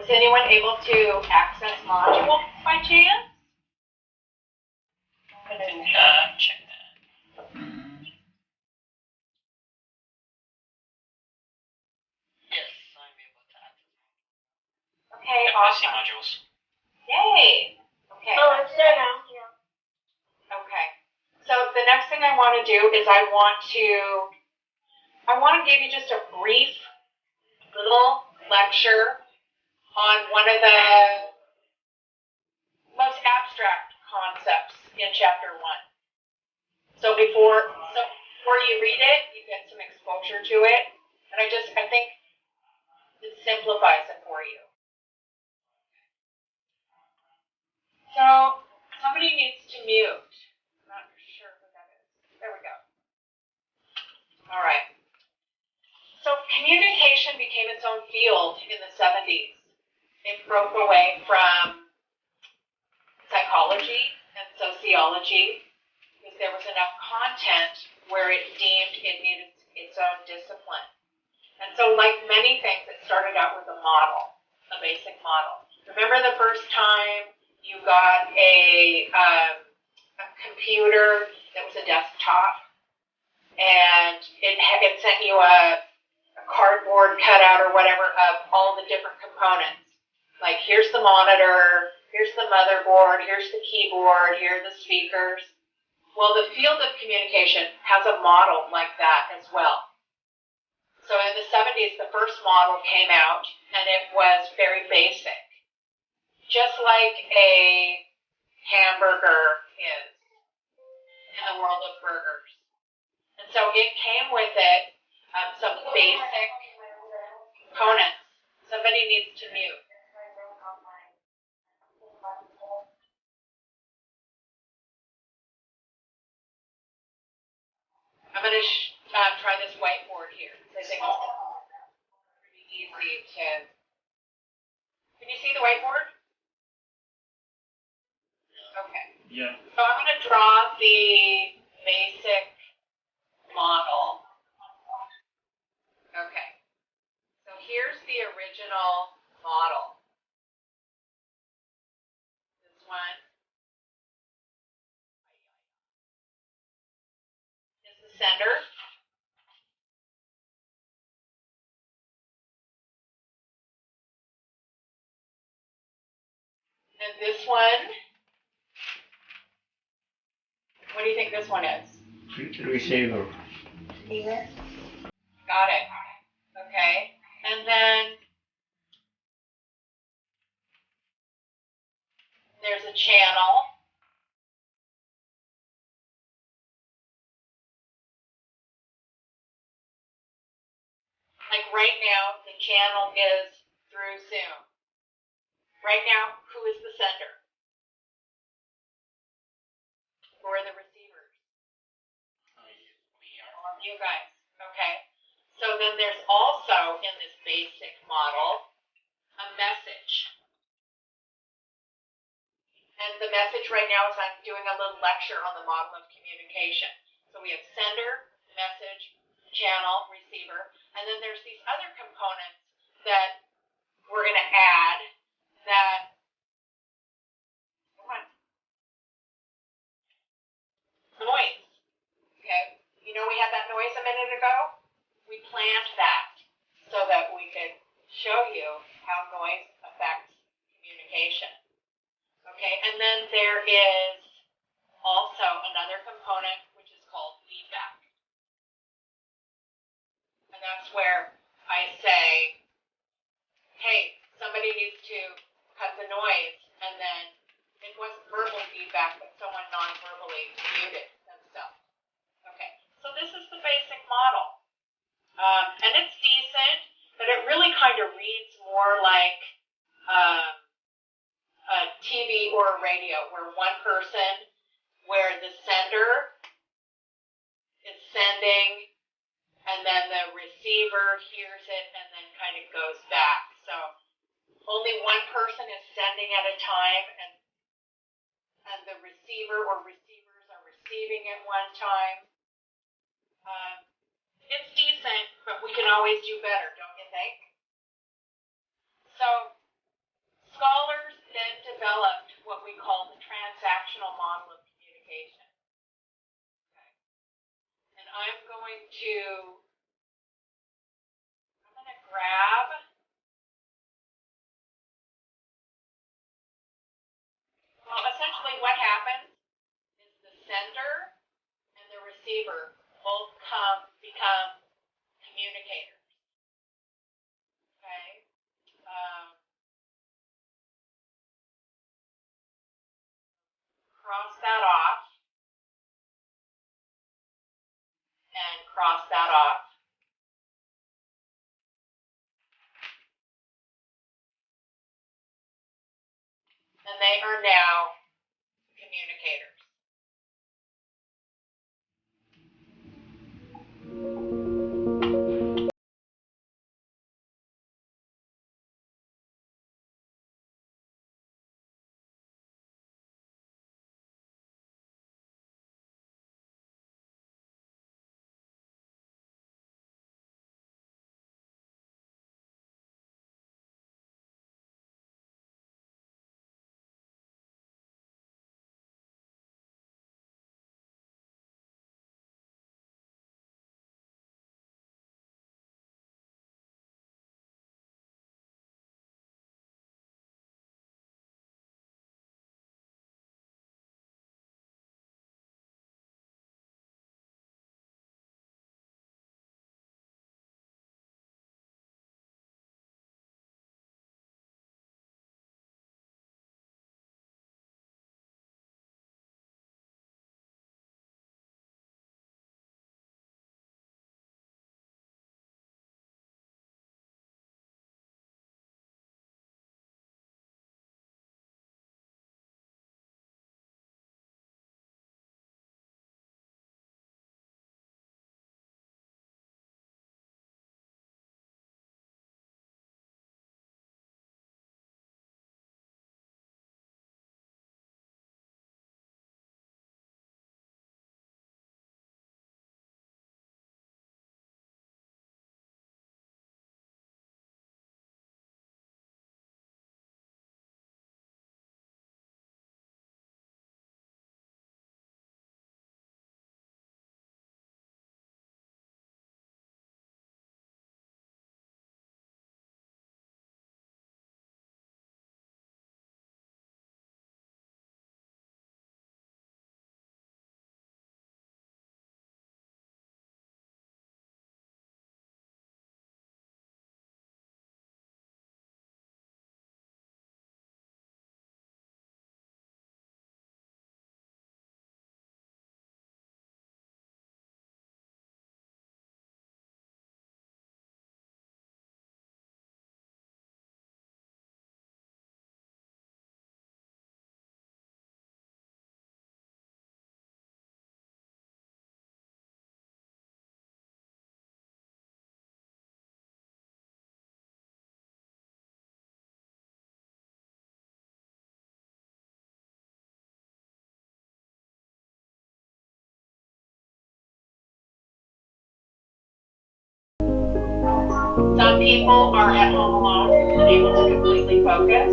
Was anyone able to access module by chance? I can check that. Yes, I'm able to access. Okay, Yep, I see awesome. modules. Yay. Okay. Oh, it's there now. Yeah. Okay. So the next thing I want to do is I want to give you just a brief little lecture on one of the most abstract concepts in chapter 1. So before you read it, you get some exposure to it, and I think it simplifies it for you. So somebody needs to mute. I'm not sure who that is. There we go. All right. So communication became its own field in the 70s. It broke away from psychology and sociology because there was enough content where it deemed it needed its own discipline. And so like many things, it started out with a model, a basic model. Remember the first time you got a computer that was a desktop and it sent you a cardboard cutout or whatever of all the different components. Like here's the monitor, here's the motherboard, here's the keyboard, here are the speakers. Well, the field of communication has a model like that as well. So in the 70s, the first model came out, and it was very basic, just like a hamburger is in the world of burgers. And so it came with it some basic components. Somebody needs to mute. I'm going to try this whiteboard here. I think it's pretty easy to... Can you see the whiteboard? Okay. Yeah. So I'm going to draw the basic model. Okay. So here's the original model. This one is the sender. And this one, what do you think this one is? Receiver. Got it. Okay. And then there's a channel. Like right now, the channel is through Zoom. Right now, who is the sender? Who are the receivers? We are. You guys. Okay. So then there's also, in this basic model, a message. And the message right now is I'm doing a little lecture on the model of communication. So we have sender, message, channel, receiver, and then there's these other components that we're going to add that, noise. Okay, you know we had that noise a minute ago? We planned that so that we could show you how noise affects communication. Okay, and then there is also another component which is called feedback. And that's where I say, hey, somebody needs to cut the noise, and then it wasn't verbal feedback, but someone non-verbally muted themselves. Okay, so this is the basic model. And it's decent, but it really kind of reads more like a TV or a radio, where one person, where the sender is sending, and then the receiver hears it and then kind of goes back. So only one person is sending at a time, and the receiver or receivers are receiving at one time. It's decent, but we can always do better, don't you think? So neighbor both become communicators. Okay? Cross that off and cross that off. And they are now communicators. Some people are at home alone, unable to completely focus.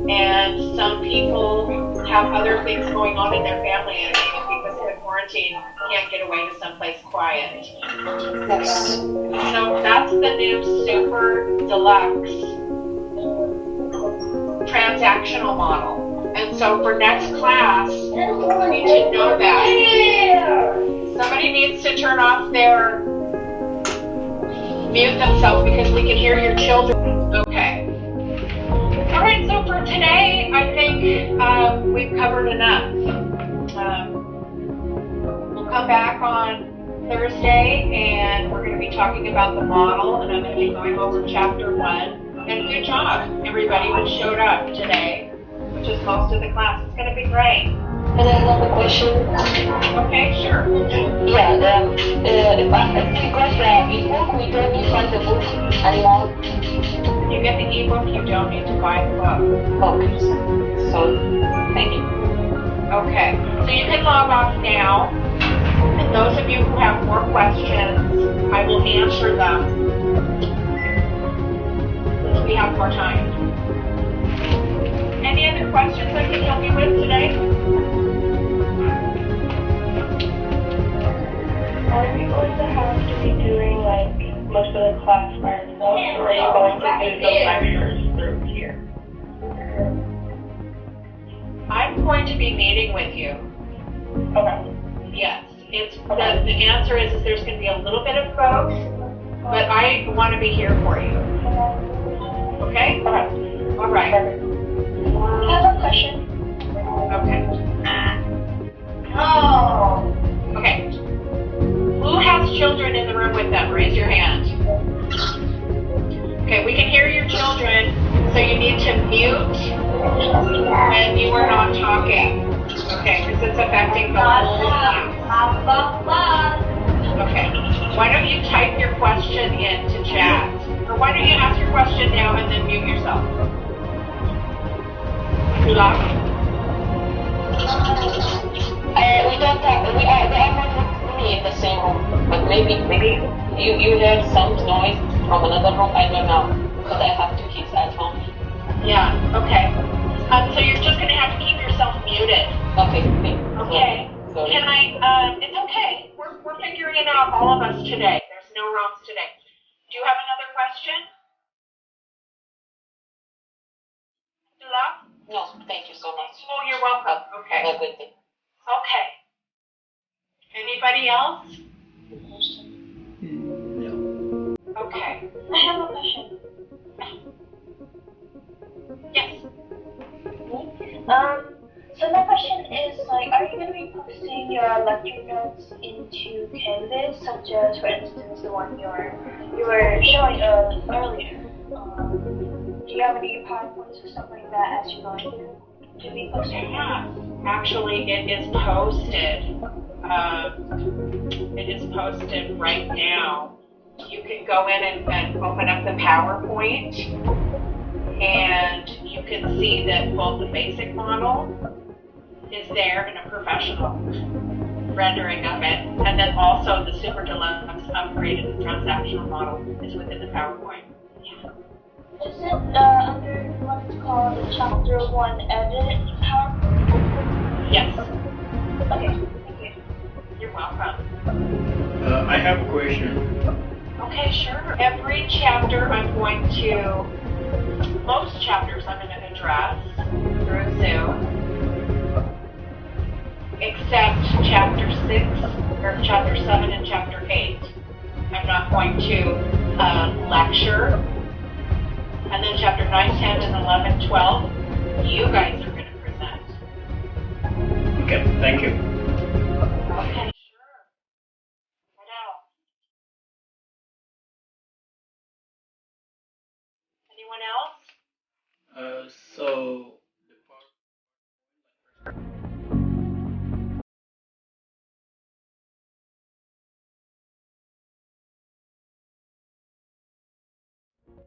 And some people have other things going on in their family and because of the quarantine can't get away to someplace quiet. Yes. So that's the new super deluxe transactional model. And so for next class, we need to know that. Somebody needs to turn off their mute themselves because we can hear your children. Okay. All right, so for today, I think we've covered enough. We'll come back on Thursday, and we're going to be talking about the model, and I'm going to be going over chapter 1. And good job, everybody who showed up today, which is most of the class. It's going to be great. And I have a question. Okay, sure. Yeah, because the ebook, we don't need to find the book anymore. When you get the ebook, you don't need to buy the book. Okay. So, thank you. Okay, so you can log off now. And those of you who have more questions, I will answer them since we have more time. Any other questions I can help you with today? Are we going to have to be doing like most of the class by ourselves, or are you going to do the lectures through here? I'm going to be meeting with you. Okay. Yes. The answer is there's going to be a little bit of both, but I want to be here for you. Okay? All right. I have a question. Okay. Oh. Okay. Who has children in the room with them? Raise your hand. Okay, we can hear your children, so you need to mute when you are not talking. Okay, because it's affecting the whole class. Okay. Why don't you type your question into chat? Or why don't you ask your question now and then mute yourself? Love? We don't have, they are not with me in the same room, but maybe you heard some noise from another room, I don't know, because I have two kids at home. Yeah, okay. So you're just going to have to keep yourself muted. Okay. Okay. Sorry. Can I, it's okay. We're figuring it out, all of us today. There's no wrongs today. Do you have another question? Love? No, thank you so much. Oh, you're welcome. Okay. Have a good day. Okay. Anybody else? No. Okay. I have a question. Yes. So my question is like, are you going to be posting your lecture notes into Canvas, such as, for instance, the one you were showing earlier? Do you have any PowerPoints or something like that as you're going to be posting? Yeah. Actually, it is posted. It is posted right now. You can go in and open up the PowerPoint, and you can see that both the basic model is there in a professional rendering of it, and then also the super deluxe upgraded transactional model is within the PowerPoint. Is it under what is called the Chapter 1 Edit PowerPoint? Yes. Okay, thank you. You're welcome. I have a question. Okay, sure. Every chapter most chapters I'm going to address through Zoom, except chapter 6, or chapter 7 and chapter 8. I'm not going to lecture. And then chapter 9, 10, and 11, 12, you guys are going to present. Okay, thank you. Okay, sure. What else? Anyone else? So